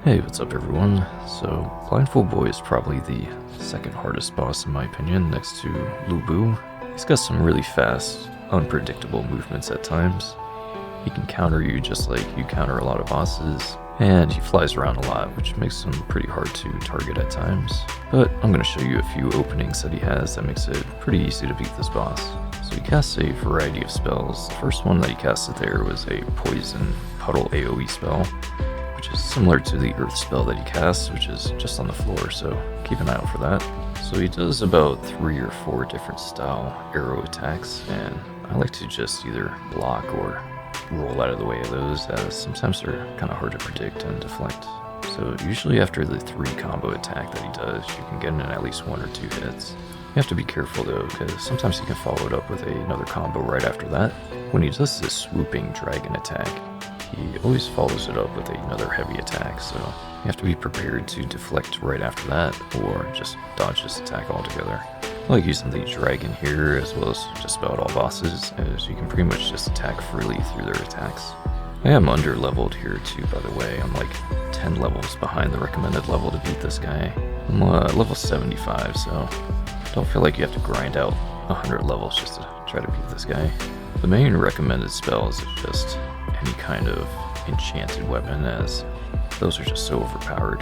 Hey, what's up everyone? So, Blindfold Boy is probably the second hardest boss in my opinion, next to Lubu. He's got some really fast, unpredictable movements at times. He can counter you just like you counter a lot of bosses, and he flies around a lot, which makes him pretty hard to target at times. But I'm going to show you a few openings that he has that makes it pretty easy to beat this boss. So he casts a variety of spells. The first one that he casted there was a Poison Puddle AoE spell, which is similar to the Earth spell that he casts, which is just on the floor, so keep an eye out for that. So he does about 3 or 4 different style arrow attacks, and I like to just either block or roll out of the way of those, as sometimes they're kind of hard to predict and deflect. So usually after the 3 combo attack that he does, you can get in at least 1 or 2 hits. You have to be careful though, because sometimes he can follow it up with another combo right after that. When he does this swooping dragon attack, he always follows it up with another heavy attack, so you have to be prepared to deflect right after that, or just dodge this attack altogether. I like using the dragon here, as well as just about all bosses, as you can pretty much just attack freely through their attacks. I am under leveled here too, by the way. I'm like 10 levels behind the recommended level to beat this guy. I'm level 75, so don't feel like you have to grind out 100 levels just to try to beat this guy. The main recommended spells is just any kind of enchanted weapon, as those are just so overpowered.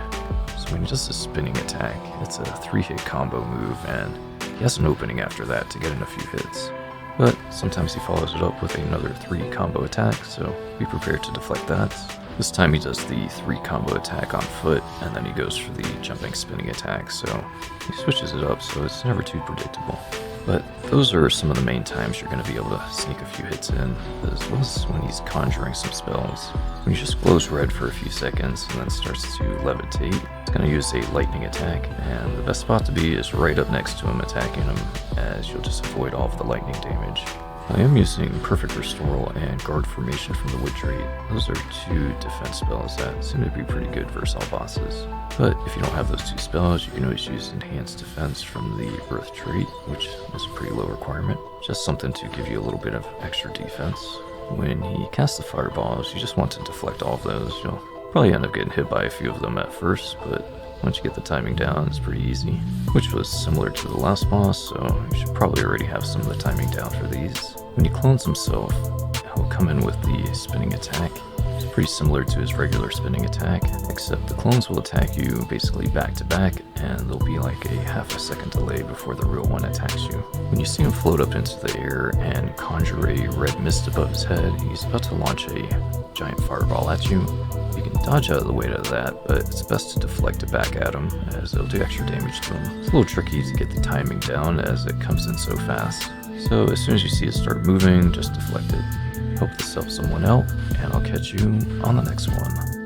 So when he does a spinning attack, it's a 3-hit combo move, and he has an opening after that to get in a few hits. But sometimes he follows it up with another 3 combo attack, so be prepared to deflect that. This time he does the 3 combo attack on foot, and then he goes for the jumping spinning attack, so he switches it up so it's never too predictable. But those are some of the main times you're going to be able to sneak a few hits in, as well as when he's conjuring some spells. When he just glows red for a few seconds and then starts to levitate, he's going to use a lightning attack, and the best spot to be is right up next to him attacking him, as you'll just avoid all of the lightning damage. I am using Perfect Restoral and Guard Formation from the Wood trait. Those are 2 defense spells that seem to be pretty good versus all bosses. But if you don't have those 2 spells, you can always use Enhanced Defense from the Earth trait, which is a pretty low requirement. Just something to give you a little bit of extra defense. When he casts the fireballs, you just want to deflect all of those. You'll probably end up getting hit by a few of them at first, but once you get the timing down, it's pretty easy, which was similar to the last boss, so you should probably already have some of the timing down for these. When he clones himself, he'll come in with the spinning attack. It's pretty similar to his regular spinning attack, except the clones will attack you basically back to back, and there'll be like a half a second delay before the real one attacks you. When you see him float up into the air and conjure a red mist above his head, he's about to launch a giant fireball at you. You can dodge out of the way of that, but it's best to deflect it back at him, as it'll do extra damage to him. It's a little tricky to get the timing down, as it comes in so fast. So as soon as you see it start moving, just deflect it. Hope this helps someone out, and I'll catch you on the next one.